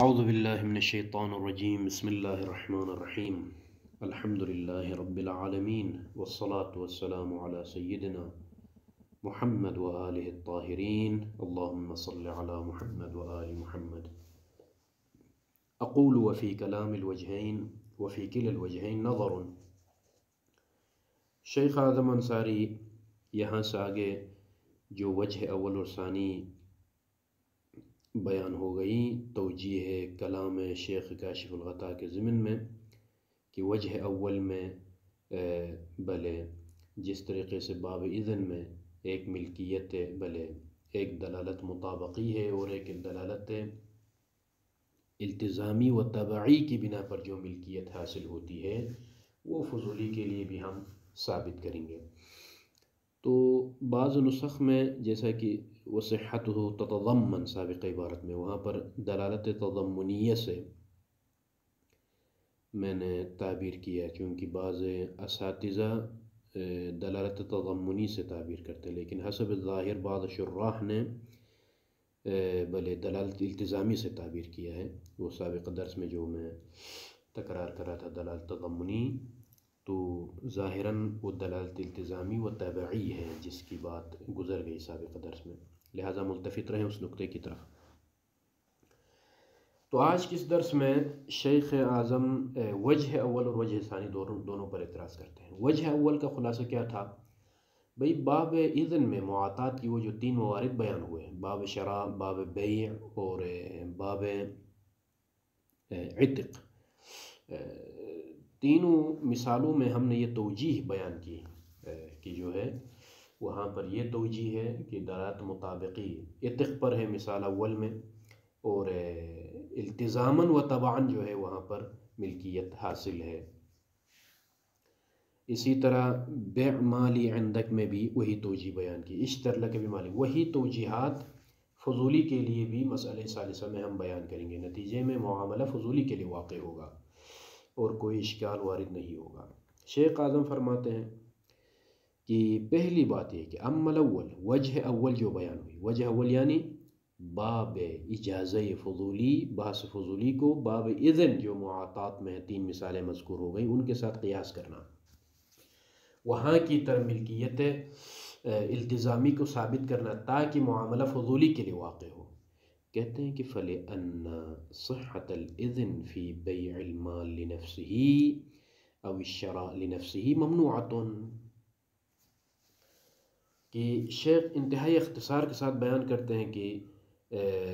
اعوذ باللہ من الشیطان الرجیم بسم اللہ الرحمن الرحیم الحمد للہ رب العالمین والصلاة والسلام علی سیدنا محمد وآلہ الطاہرین اللہم صل علی محمد وآل محمد اقول وفی کلام الوجہین وفی کل الوجہین نظر۔ شیخ اعظم انصاری یہاں سے آگے جو وجہ اول اور ثانی بیان ہو گئی توجیہ کلام شیخ کاشف الغطا کے ضمن میں کہ وجہ اول میں بھلے جس طریقے سے باب اذن میں ایک ملکیت بھلے ایک دلالت مطابقی ہے اور ایک دلالت التزامی و تبعی کی بنا پر جو ملکیت حاصل ہوتی ہے وہ فضولی کے لیے بھی ہم ثابت کریں گے۔ تو بعض نسخ میں جیسا کہ وصحتہ تتضمن سابق عبارت میں وہاں پر دلالت تضمنیہ سے میں نے تعبیر کیا، چونکہ بعض اساتذہ دلالت تضمنی سے تعبیر کرتے ہیں، لیکن حسب ظاہر بعض شراح نے بلے دلالت التزامی سے تعبیر کیا ہے۔ وہ سابق درس میں جو میں تکرار کر رہا تھا دلالت تضمنی، تو ظاہراً وہ دلالت التزامی و تبعی ہے جس کی بات گزر گئی سابق درس میں، لہٰذا ملتفت رہیں اس نقطے کی طرف۔ تو آج کس درس میں شیخ اعظم وجہ اول اور وجہ ثانی دونوں پر اعتراض کرتے ہیں۔ وجہ اول کا خلاصہ کیا تھا؟ بھئی باب اذن میں معاطات کی وہ جو تین موارد بیان ہوئے ہیں، باب شراء، باب بیع اور باب عتق، تینوں مثالوں میں ہم نے یہ توجیہ بیان کی کہ جو ہے وہاں پر یہ توجیہ ہے کہ دلالت مطابقی عتق پر ہے مثال اول میں، اور التزاماً و تبعاً جو ہے وہاں پر ملکیت حاصل ہے۔ اسی طرح بیع مالی عندک میں بھی وہی توجیہ بیان کی، اشتر لک بمالی، وہی توجیہات فضولی کے لیے بھی مسئلہ ثالثہ میں ہم بیان کریں گے۔ نتیجے میں معاملہ فضولی کے لیے واقع ہوگا اور کوئی اشکال وارد نہیں ہوگا۔ شیخ اعظم فرماتے ہیں کہ پہلی بات یہ کہ اما الاول، وجہ اول جو بیان ہوئی، وجہ اول یعنی باب اجازہ فضولی، بحث فضولی کو باب اذن جو معاطات میں تین مثالیں مذکور ہو گئیں ان کے ساتھ قیاس کرنا، وہاں کی ملکیت التزامی کو ثابت کرنا تاکہ معاملہ فضولی کے لیے واقع ہو۔ کہتے ہیں کہ فَلِأَنَّ صِحَّةَ الْإِذْنِ فِي بَيْعِ الْمَالِ لِنَفْسِهِ أَوْ الشَّرَاءِ لِنَفْسِهِ مَمْنُوعَةٌ، کہ شیخ انتہائی اختصار کے ساتھ بیان کرتے ہیں کہ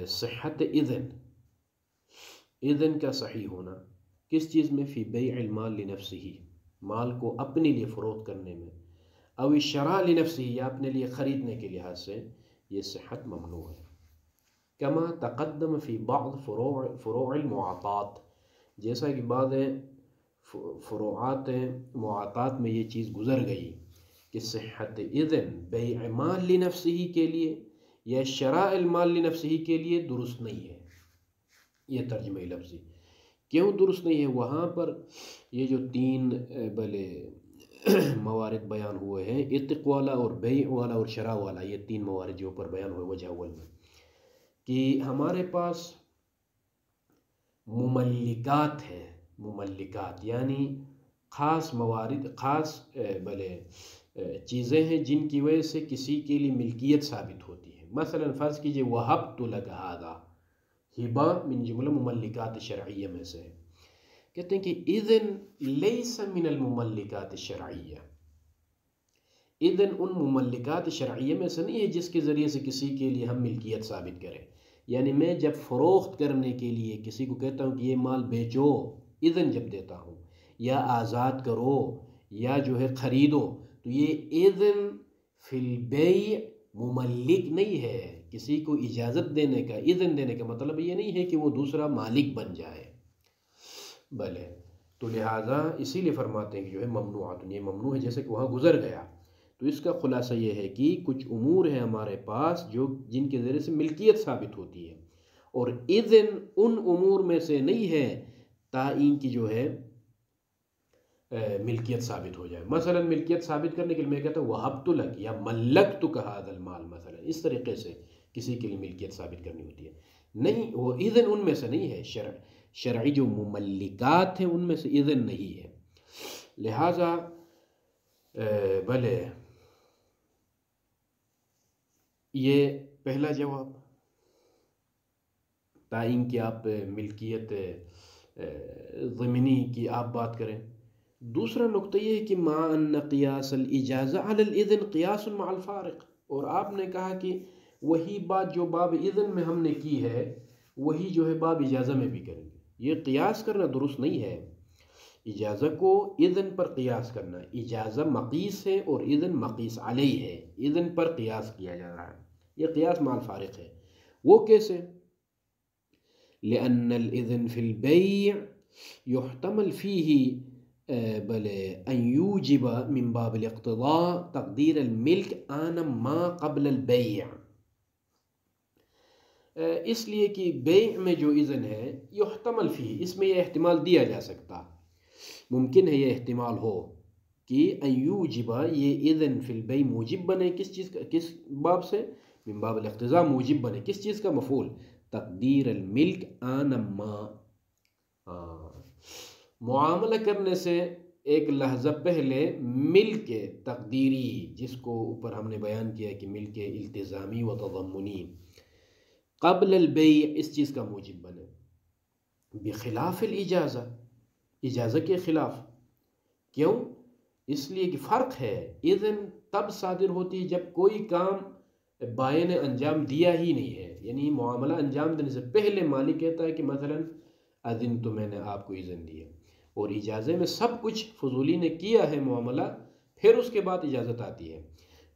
صحت اذن کا صحیح ہونا کس چیز میں؟ فی بیع المال لنفسه، مال کو اپنے لیے فروخت کرنے میں، او الشراء لنفسه یا اپنے لیے خریدنے کے لحاظ سے یہ صحت ممنوع ہے۔ کما تقدم فی بعض فروع المعاطات، جیسا کہ بعض فروعات معاطات میں یہ چیز گزر گئی کہ صحت اذن بیع مال لنفسه کے لیے یا شراء المال لنفسه کے لیے درست نہیں ہے۔ یہ ترجمہ لفظی کیوں درست نہیں ہے؟ وہاں پر یہ جو تین بلے موارد بیان ہوئے ہیں، عتق والا اور بیع والا اور شراء والا، یہ تین موارد جو پر بیان ہوئے وجہ اول میں، کہ ہمارے پاس مملکات ہیں، مملکات یعنی خاص موارد، خاص بلے چیزیں ہیں جن کی وجہ سے کسی کے لیے ملکیت ثابت ہوتی ہے۔ مثلا فرض کیجئے وَهَبْتُ لَكَ هَذَا، ہبہ من جملہ مملکات شرعیہ میں سے ہے۔ کہتے ہیں کہ اذن لیس من المملکات الشرعیہ، اذن ان مملکات شرعیہ میں سے نہیں ہے جس کے ذریعے سے کسی کے لیے ہم ملکیت ثابت کریں۔ یعنی میں جب فروخت کرنے کے لیے کسی کو کہتا ہوں کہ یہ مال بیچو، اذن جب دیتا ہوں، یا آزاد کرو یا جو ہے خریدو، تو یہ اذن فی البیع مملک نہیں ہے۔ کسی کو اجازت دینے کا، اذن دینے کا مطلب یہ نہیں ہے کہ وہ دوسرا مالک بن جائے، بلے تو لہٰذا اسی لیے فرماتے ہیں کہ جو ہے ممنوعات، یہ ممنوع ہے جیسے کہ وہاں گزر گیا۔ تو اس کا خلاصہ یہ ہے کہ کچھ امور ہیں ہمارے پاس جو جن کے ذریعے سے ملکیت ثابت ہوتی ہے، اور اذن ان امور میں سے نہیں ہے تائین کی جو ہے ملکیت ثابت ہو جائے۔ مثلا ملکیت ثابت کرنے کے لیے میں کہتا ہوں وَهَبْتُ لَكَ یا مَلَّكْتُكَ هَذَا الْمَالِ، مثلا اس طریقے سے کسی کے لیے ملکیت ثابت کرنی ہوتی ہے. نہیں، وہ اذن ان میں سے نہیں ہے. شرعی جو مملکات ہیں ان میں سے اذن نہیں ہے. لہٰذا بھلے یہ پہلا جواب تعین کہ آپ ملکیت ضمنی کی آپ بات کریں. دوسرا نقطہ یہ ہے کہ مع ان قیاس الاجازہ علی الاذن قیاس مع الفارق، اور آپ نے کہا کہ وہی بات جو باب اذن میں ہم نے کی ہے وہی جو ہے باب اجازہ میں بھی کریں گے. یہ قیاس کرنا درست نہیں ہے. اجازہ کو اذن پر قیاس کرنا، اجازہ مقیس ہے اور اذن مقیس علیہ ہے، اذن پر قیاس کیا جا رہا ہے. یہ قیاس مع الفارق ہے. وہ کیسے؟ لأن الإذن في البيع يحتمل فيه بل أن يوجب من باب الاقتضاء تقدير الملك آن ما قبل البيع. اس لیے کہ بیع میں جو اذن ہے یحتمل فيه، اس میں یہ احتمال دیا جا سکتا، ممکن ہے یہ احتمال ہو کہ ان یوجب، یہ اذن فی البیع موجب بنے کس چیز کا، کس باب سے؟ من باب الاقتضاء موجب بنے کس چیز کا؟ مفعول تقدیر الملک آن ما، معاملہ کرنے سے ایک لحظہ پہلے ملک تقدیری، جس کو اوپر ہم نے بیان کیا کہ ملک التزامی و تضمنی، قبل البیع اس چیز کا موجب بنے، بخلاف الاجازہ، اجازہ کے خلاف. کیوں؟ اس لیے کہ فرق ہے. اذن تب صادر ہوتی ہے جب کوئی کام بائع نے انجام دیا ہی نہیں ہے، یعنی معاملہ انجام دینے سے پہلے مالک کہتا ہے کہ مثلا اذن تو میں نے آپ کو اذن دی ہے، اور اجازے میں سب کچھ فضولی نے کیا ہے معاملہ، پھر اس کے بعد اجازت آتی ہے.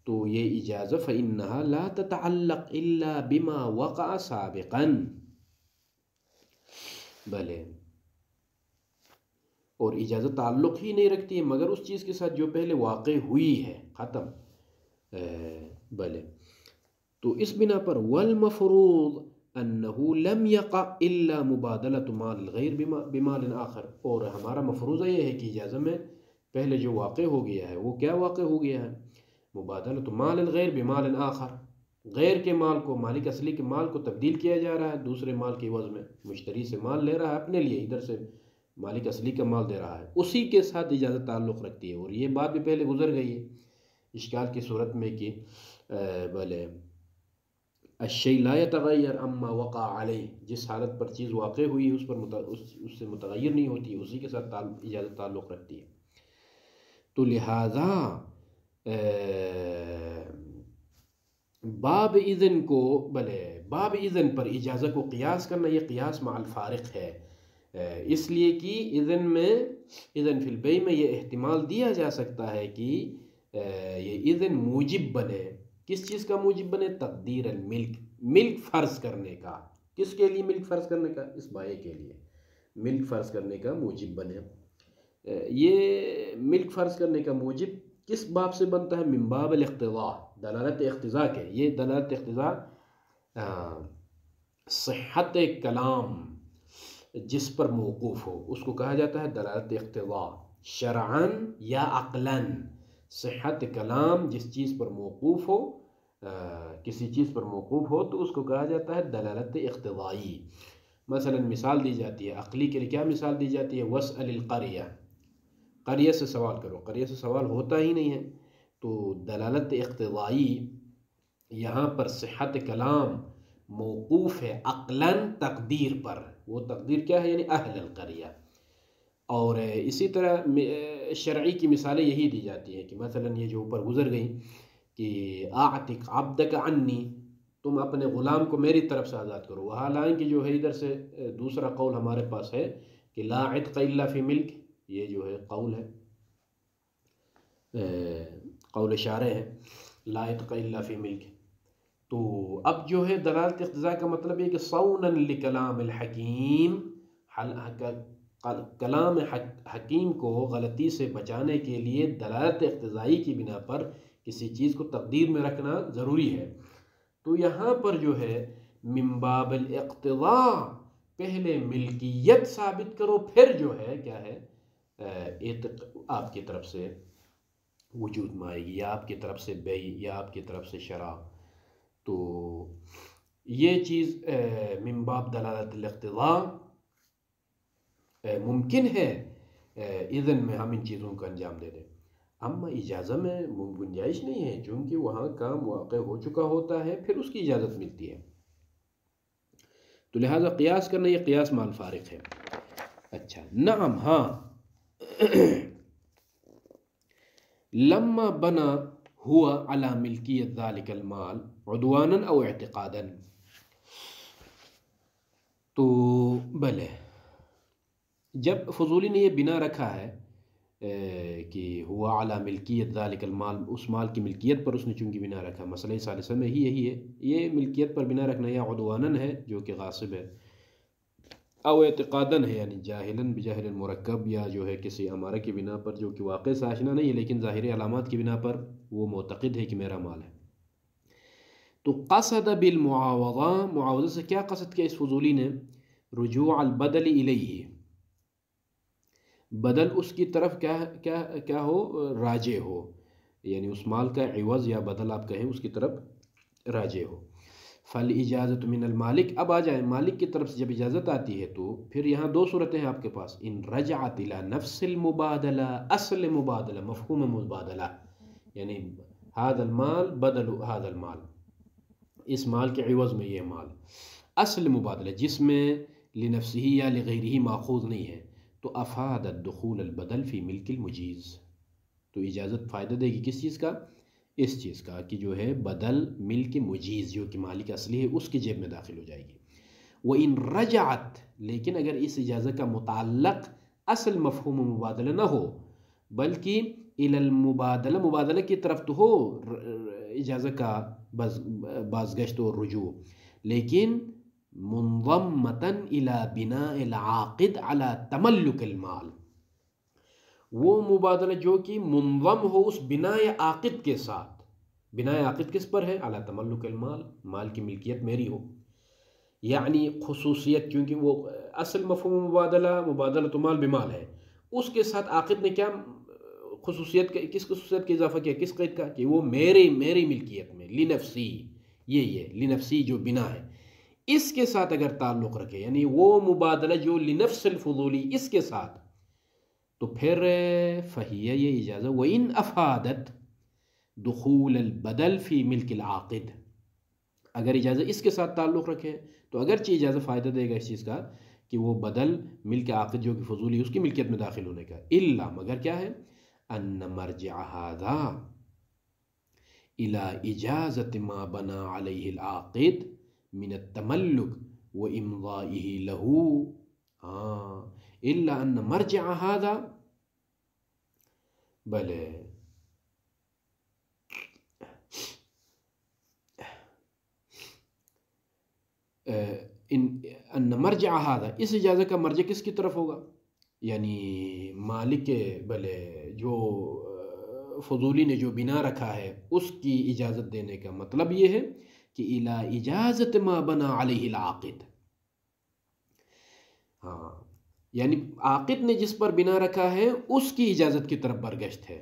تو یہ اجازہ فإنها لا تتعلق الا بما وقع سابقا، بھلے، اور اجازت تعلق ہی نہیں رکھتی ہے مگر اس چیز کے ساتھ جو پہلے واقع ہوئی ہے، ختم. بھلے، تو اس بنا پر والمفروض انه لم يقع الا مبادلۃ مال الغیر بمال آخر، اور ہمارا مفروضہ یہ ہے کہ اجازہ میں پہلے جو واقع ہو گیا ہے وہ کیا واقع ہو گیا ہے؟ مبادلۃ مال الغیر بمال آخر، غیر کے مال کو مالک اصلی کے مال کو تبدیل کیا جا رہا ہے دوسرے مال کے عوض میں. مشتری سے مال لے رہا ہے اپنے لیے، ادھر سے مالک اصلی کا مال دے رہا ہے، اسی کے ساتھ اجازت تعلق رکھتی ہے. اور یہ بات بھی پہلے گزر گئی ہے اشکال کی صورت میں کہ بھلے الشیء لا يتغیر اما وقع علیہ، جس حالت پر چیز واقع ہوئی اس پر اس سے متغیر نہیں ہوتی، اسی کے ساتھ اجازت تعلق رکھتی ہے. تو لہذا باب اذن کو، بھلے باب اذن پر اجازہ کو قیاس کرنا، یہ قیاس مع الفارق ہے. اس لیے کہ اذن میں، اذن فی البیع میں یہ احتمال دیا جا سکتا ہے کہ یہ اذن موجب بنے. کس چیز کا موجب بنے؟ تقدیر الملک، ملک فرض کرنے کا. کس کے لیے ملک فرض کرنے کا؟ اس بائع کے لیے ملک فرض کرنے کا موجب بنے. یہ ملک فرض کرنے کا موجب کس باب سے بنتا ہے؟ من باب الاقتضاء، دلالت اقتضاء کے. یہ دلالت اقتضاء صحت کلام جس پر موقوف ہو اس کو کہا جاتا ہے دلالت اقتضاء، شرعاً یا عقلاً. صحت کلام جس چیز پر موقوف ہو، کسی چیز پر موقوف ہو تو اس کو کہا جاتا ہے دلالت اقتضائی. مثلا مثال دی جاتی ہے عقلی کے لیے، کیا مثال دی جاتی ہے؟ واسأل القریہ، قریہ سے سوال کرو. قریہ سے سوال ہوتا ہی نہیں ہے، تو دلالت اقتضائی یہاں پر صحت کلام موقوف ہے عقلاً تقدیر پر. وہ تقدیر کیا ہے؟ یعنی اہل القریہ. اور اسی طرح شرعی کی مثالیں یہی دی جاتی ہیں کہ مثلا یہ جو اوپر گزر گئیں کہ اعتق عبدک عنی، تم اپنے غلام کو میری طرف سے آزاد کرو. حالانکہ جو ہے ادھر سے دوسرا قول ہمارے پاس ہے کہ لا عتق الا فی ملک، یہ جو ہے قول ہے، قول شارع ہے، لا عتق الا فی ملک. تو اب جو ہے دلالت اقتضاء کا مطلب ہے کہ صونا لکلام الحکیم، کلام حکیم کو غلطی سے بچانے کے لیے دلالت اقتضائی کی بنا پر کسی چیز کو تقدیر میں رکھنا ضروری ہے. تو یہاں پر جو ہے من باب الاقتضاء پہلے ملکیت ثابت کرو، پھر جو ہے کیا ہے آپ کی طرف سے وجود میں آئے گی، یا آپ کی طرف سے بیع، یا آپ کی طرف سے شرع. تو یہ چیز من باب دلالت الاقتضاء ممکن ہے اذن میں ہم ان چیزوں کا انجام دے دیں، اما اجازہ میں گنجائش نہیں ہے، چونکہ وہاں کام واقع ہو چکا ہوتا ہے پھر اس کی اجازت ملتی ہے، تو لہٰذا قیاس کرنا یہ قیاس مال فارق ہے۔ اچھا نعم ہاں لما بنا ہوا علی ملکیت ذالک المال عدوانا او اعتقادا، تو بلے جب فضولی نے یہ بنا رکھا ہے کہ ہوا علی ملکیت ذالک المال، اس مال کی ملکیت پر اس نے چونکہ بنا رکھا، مسئلہ ثالثہ میں ہی یہی ہے، یہ ملکیت پر بنا رکھنا یا عدواناً ہے جو کہ غاصب ہے، او اعتقاداً ہے یعنی جاہلاً بجاہل مرکب، یا جو ہے کسی امارہ کی بنا پر جو کہ واقع سے آشنا نہیں ہے لیکن ظاہری علامات کی بنا پر وہ معتقد ہے کہ میرا مال ہے۔ تو قصد بالمعاوضہ، معاوضہ سے کیا قصد کیا اس فضولی نے؟ رجوع البدل الیہ، بدل اس کی طرف کیا ہو، راجع ہو، یعنی اس مال کا عوض یا بدل آپ کہیں اس کی طرف راجع ہو۔ فالاجازت من المالک، اب آ جائیں مالک کی طرف سے جب اجازت آتی ہے تو پھر یہاں دو صورتیں ہیں آپ کے پاس، ان رجعت الى نفس المبادلہ، اصل مبادلہ، مفہوم مبادلہ، یعنی هذا المال بدل هذا المال، اس مال کے عوض میں یہ مال، اصل مبادلہ جس میں لنفسه یا لغیرہ ماخوذ نہیں ہے، تو افاد الدخول البدل فی ملک المجیز، تو اجازت فائدہ دے گی کس چیز کا؟ اس چیز کا کہ جو ہے بدل ملک مجیز جو کہ مالک اصلی ہے اس کی جیب میں داخل ہو جائے گی۔ وَإِن رَجَعَتْ، لیکن اگر اس اجازت کا متعلق اصل مفہوم مبادلہ نہ ہو بلکہ الی المبادلہ، مبادلہ کی طرف تو ہو اجازت کا بازگشت اور رجوع، لیکن منضمتاً الی بناء العاقد علی تملک المال، وہ مبادلہ جو کہ منظم ہو اس بناء عاقد کے ساتھ، بناء عاقد کس پر ہے؟ علی تملک المال، مال کی ملکیت میری ہو، یعنی خصوصیت، کیونکہ وہ اصل مفہوم مبادلہ تو مال بمال ہے، اس کے ساتھ عاقد نے کیا خصوصیت، کس خصوصیت کا اضافہ کیا، کس قید کا، کہ وہ میری ملکیت میں، لنفسی، یہ لنفسی جو بنا ہے اس کے ساتھ اگر تعلق رکھے، یعنی وہ مبادلہ جو لنفس الفضولی اس کے ساتھ، تو پھر فہیہ یہ اجازت، وَإِنْ أَفَادَتْ دخول البدل فی ملک العاقد، اگر اجازت اس کے ساتھ تعلق رکھے تو اگرچہ اجازت فائدہ دے گا اس چیز کا کہ وہ بدل ملک عاقد جو کہ فضولی اس کی ملکیت میں داخل ہونے کا، الا مگر کیا ہے، ان مرجع هذا الى اجازت ما بنا علیہ العاقد من التملک وامضائه له، الا ان مرجع هذا، بلے ان مرجع هذا، اس اجازت کا مرجع کس کی طرف ہوگا، یعنی مالک بلے جو فضولی نے جو بنا رکھا ہے اس کی اجازت دینے کا مطلب یہ ہے کہ الی اجازت ما بنا علیہ العاقد، یعنی عاقد نے جس پر بنا رکھا ہے اس کی اجازت کی طرف برگشت ہے،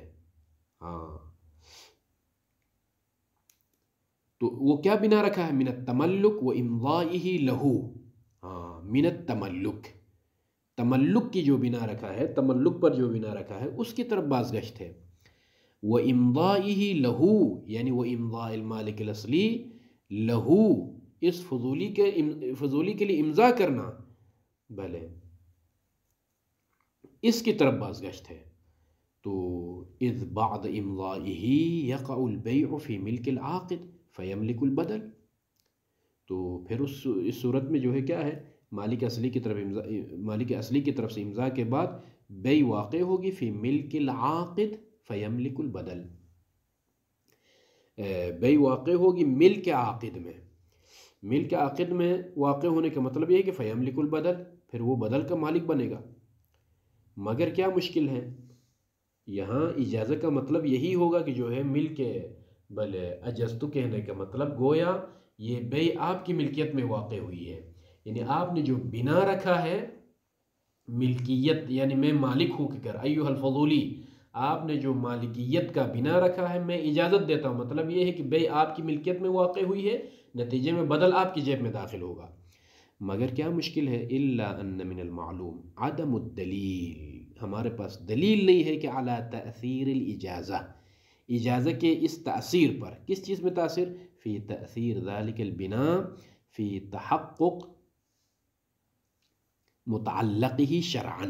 تو وہ کیا بنا رکھا ہے، من التملک و امضائه له، من التملک، تملک کی جو بنا رکھا ہے، تملک پر جو بنا رکھا ہے اس کی طرف بازگشت ہے، و امضائه له، یعنی وہ امضاء المالک الاصلی له، اس فضولی کے لیے امضاء کرنا، بھلے اس کی طرف بازگشت ہے، تو اذ بعد امضائه یقع البیع فی ملک العاقد فیملک البدل، تو پھر اس صورت میں جو ہے کیا ہے، مالک اصلی کی طرف سے امضاء کے بعد بیع واقع ہوگی فی ملک العاقد فیملک البدل، بیع واقع ہوگی ملک عاقد میں، ملک عاقد میں واقع ہونے کا مطلب یہ ہے کہ فیملک البدل، پھر وہ بدل کا مالک بنے گا، مگر کیا مشکل ہے، یہاں اجازت کا مطلب یہی ہوگا کہ جو ہے ملک بلے اجزتو کہنے کا مطلب گویا یہ بیع آپ کی ملکیت میں واقع ہوئی ہے، یعنی آپ نے جو بنا رکھا ہے ملکیت، یعنی میں مالک ہوں کہ کر ایوہ الفضولی، آپ نے جو مالکیت کا بنا رکھا ہے میں اجازت دیتا ہوں، مطلب یہ ہے کہ بیع آپ کی ملکیت میں واقع ہوئی ہے نتیجے میں بدل آپ کی جیب میں داخل ہوگا۔ مگر کیا مشکل ہے، الا ان من المعلوم عدم الدلیل، ہمارے پاس دلیل نہیں ہے کہ علی تأثیر الاجازہ، اجازت کے اس تأثیر پر، کس چیز میں تاثیر، فی تأثیر ذلک البناء فی تحقق متعلقہ شرعا،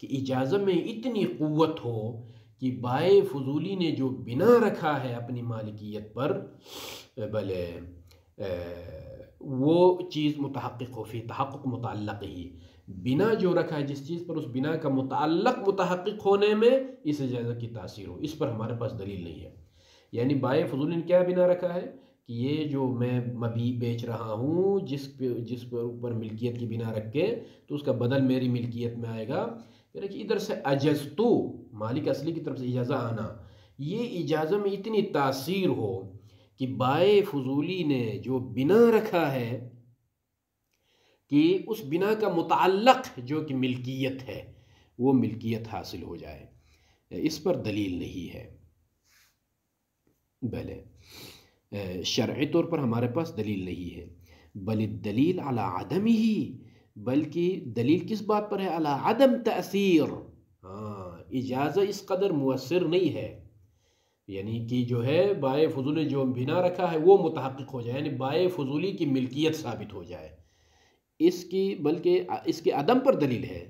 کہ اجازت میں اتنی قوت ہو کہ بائے فضولی نے جو بنا رکھا ہے اپنی مالکیت پر، بلے وہ چیز متحقق ہو، فی تحقق متعلق ہی، بنا جو رکھا ہے جس چیز پر، اس بنا کا متعلق متحقق ہونے میں اس اجازت کی تاثیر ہو، اس پر ہمارے پاس دلیل نہیں ہے۔ یعنی بائے فضولی نے کیا بنا رکھا ہے کہ یہ جو میں مبیع بیچ رہا ہوں، جس پر اوپر ملکیت کی بنا رکھ کے، تو اس کا بدل میری ملکیت میں آئے گا، یعنی کہ ادھر سے اجزتو، مالک اصلی کی طرف سے اجازہ آنا، یہ اجازہ میں اتنی تاثیر ہو کہ بائے فضولی نے جو بنا رکھا ہے کہ اس بنا کا متعلق جو کہ ملکیت ہے، وہ ملکیت حاصل ہو جائے، اس پر دلیل نہیں ہے۔ بلے شرعی طور پر ہمارے پاس دلیل نہیں ہے، بل الدلیل علی عدم ہی، بلکہ دلیل کس بات پر ہے، علی عدم تأثیر، اجازت اس قدر مؤثر نہیں ہے، یعنی کہ جو ہے بائے فضولی جو بنا رکھا ہے وہ متحقق ہو جائے، یعنی بائے فضولی کی ملکیت ثابت ہو جائے، اس کی، بلکہ اس کے عدم پر دلیل ہے،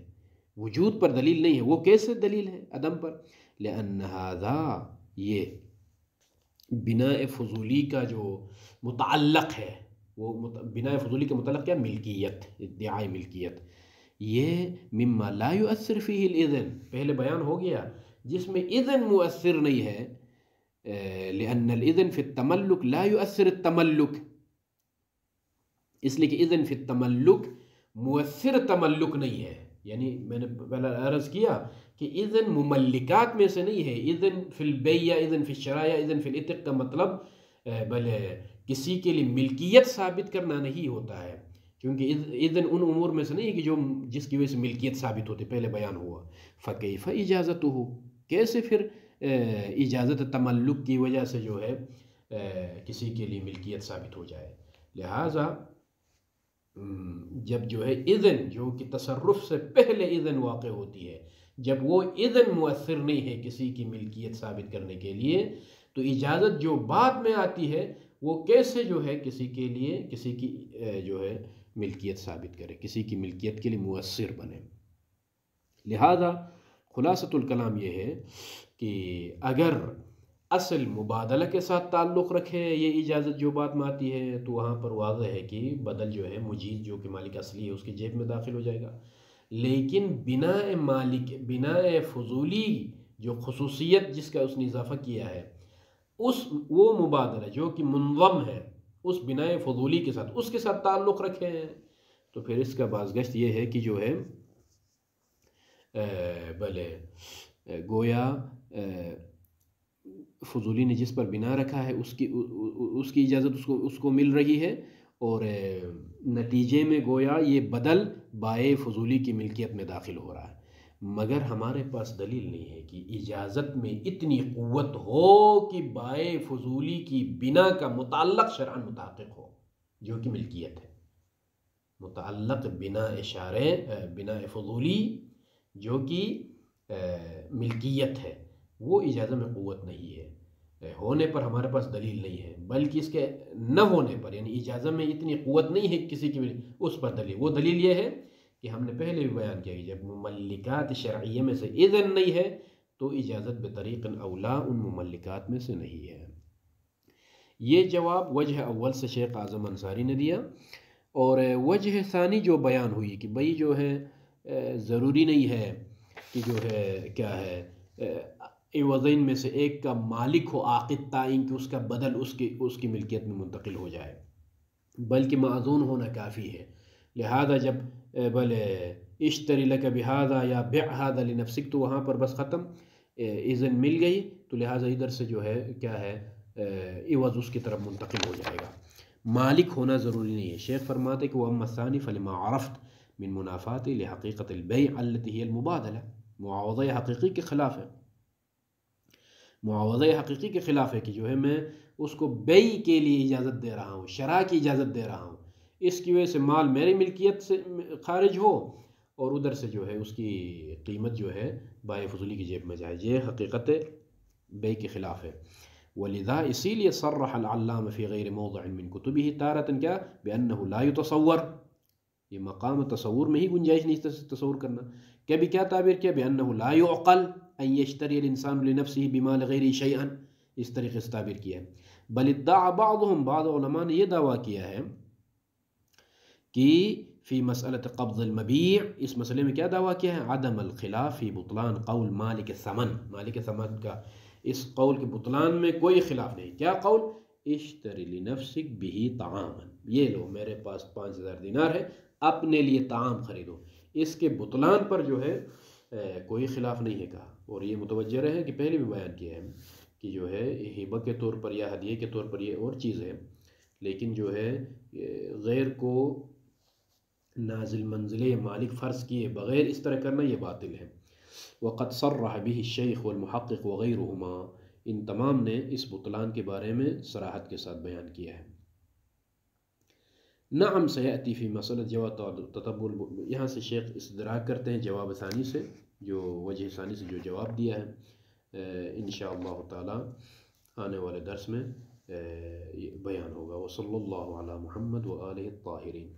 وجود پر دلیل نہیں ہے۔ وہ کیسے دلیل ہے عدم پر، لأن ھذا، یہ بناء فضولی کا جو متعلق ہے، وہ بناء فضولی کا متعلق کیا، ملکیت، ادعاء ملکیت، یہ مما لا یؤثر فیہ الاذن، پہلے بیان ہو گیا، جس میں اذن مؤثر نہیں ہے، لأن الاذن فی التملک لا یؤثر التملک، اس لیے کہ اذن فی التملک مؤثر تملک نہیں ہے، یعنی میں نے پہلے عرض کیا کہ اذن مملکات میں سے نہیں ہے، اذن فی البیع، اذن فی الشراء، اذن فی العتق کا مطلب بلے کسی کے لیے ملکیت ثابت کرنا نہیں ہوتا ہے، کیونکہ اذن ان امور میں سے نہیں ہے کہ جو جس کی وجہ سے ملکیت ثابت ہوتی، پہلے بیان ہوا۔ فکیف اجازتہ، کیسے پھر اجازت تملک کی وجہ سے جو ہے کسی کے لیے ملکیت ثابت ہو جائے۔ لہٰذا جب جو ہے اذن جو کہ تصرف سے پہلے اذن واقع ہوتی ہے، جب وہ اذن مؤثر نہیں ہے کسی کی ملکیت ثابت کرنے کے لیے، تو اجازت جو بعد میں آتی ہے وہ کیسے جو ہے کسی کے لیے، کسی کی جو ہے ملکیت ثابت کرے، کسی کی ملکیت کے لیے مؤثر بنے۔ لہذا خلاصۃ الکلام یہ ہے کہ اگر اصل مبادلہ کے ساتھ تعلق رکھے یہ اجازت جو بات میں آتی ہے، تو وہاں پر واضح ہے کہ بدل جو ہے مجید جو کہ مالک اصلی ہے اس کی جیب میں داخل ہو جائے گا، لیکن بناء فضولی جو خصوصیت جس کا اس نے اضافہ کیا ہے، وہ مبادلہ جو کہ منظم ہے اس بناء فضولی کے ساتھ، اس کے ساتھ تعلق رکھے ہیں، تو پھر اس کا بازگشت یہ ہے کہ جو ہے بلے گویا فضولی نے جس پر بنا رکھا ہے اس کی اجازت اس کو مل رہی ہے، اور نتیجے میں گویا یہ بدل بائے فضولی کی ملکیت میں داخل ہو رہا ہے، مگر ہمارے پاس دلیل نہیں ہے کہ اجازت میں اتنی قوت ہو کہ بائے فضولی کی بنا کا متعلق شرعاً متحقق ہو جو کہ ملکیت ہے، متعلق بنا فضولی جو کہ ملکیت ہے، وہ اجازت میں قوت نہیں ہے، ہونے پر ہمارے پاس دلیل نہیں ہے، بلکہ اس کے نہ ہونے پر، یعنی اجازت میں اتنی قوت نہیں ہے کسی کی اس پر دلیل، وہ دلیل یہ ہے کہ ہم نے پہلے بھی بیان کیا کہ جب مملکات شرعیہ میں سے اذن نہیں ہے تو اجازت بطریق اولا ان مملکات میں سے نہیں ہے۔ یہ جواب وجہ اول سے شیخ اعظم انصاری نے دیا، اور وجہ ثانی جو بیان ہوئی کہ بھئی جو ہے ضروری نہیں ہے کہ جو ہے کیا ہے عوضین میں سے ایک کا مالک ہو عاقد تعین کہ اس کا بدل اس کی ملکیت میں منتقل ہو جائے، بلکہ معذون ہونا کافی ہے، لہذا جب بلے اشتری لک بہذا یا بع ھذا لنفسک، تو وہاں پر بس ختم، اذن مل گئی، تو لہذا ادھر سے جو ہے کیا ہے عوض اس کی طرف منتقل ہو جائے گا، مالک ہونا ضروری نہیں ہے۔ شیخ فرماتے کہ وَأَمَّا الثَّانِي فَلِمَا عَرَفْتَ مِن مُنَافَاتِ لِحَقِيقَةِ الْبَيْعِ الَّتِي هِيَ الْمُبَادَلَةِ، معاوضہ حقیقی کے خلاف ہے، معاوضہ حقیقی کے خلاف ہے کہ جو ہے میں اس کو بیع کے لیے اجازت دے رہا ہوں، شراء کی اجازت دے رہا ہوں، اس کی وجہ سے مال میری ملکیت سے خارج ہو اور ادھر سے جو ہے اس کی قیمت جو ہے بائع فضولی کی جیب میں جائے، یہ حقیقت بیع کے خلاف ہے۔ ولذا اسی لیے صرح العلامہ فی غیر موضع من کتبہ تارۃ کیا بأنہ لا یتصور، یہ مقام تصور میں ہی گنجائش نہیں تصور کرنا۔ کبھی کیا تعبیر کیا بأنہ لا يعقل ان یشتری الانسان لنفسہ بمال غیرہ شیئا، اس طریقے سے تعبیر کیا ہے۔ بل ادعا بعضهم، بعض علماء نے یہ دعویٰ کیا ہے کہ فی مسئلۃ قبض المبیع، اس مسئلے میں کیا دعویٰ کیا ہے، عدم الخلاف فی بطلان قول مالک الثمن، مالک ثمن کا اس قول کے بطلان میں کوئی خلاف نہیں۔ کیا قول، اشتری لنفسک بہ طعاما، یہ لو میرے پاس 5000 دینار ہے، اپنے لیے طعام خریدو، اس کے بطلان پر جو ہے کوئی خلاف نہیں ہے کہا۔ اور یہ متوجہ رہے کہ پہلے بھی بیان کیا ہے کہ جو ہے ہبہ کے طور پر یا ہدیے کے طور پر یہ اور چیز ہے، لیکن جو ہے غیر کو نازل منزلے مالک فرض کیے بغیر اس طرح کرنا یہ باطل ہے۔ وقد صرح به الشیخ والمحقق وغیرہما، ان تمام نے اس بطلان کے بارے میں صراحت کے ساتھ بیان کیا ہے۔ نعم سیأتی فی مسئلہ جواز تتبع، یہاں سے شیخ استدراک کرتے ہیں جواب ثانی سے، جو وجہ ثانی سے جو جواب دیا ہے، انشاءاللہ تعالی آنے والے درس میں بیان ہوگا۔ وصلی اللہ علی محمد وآلہ الطاہرین۔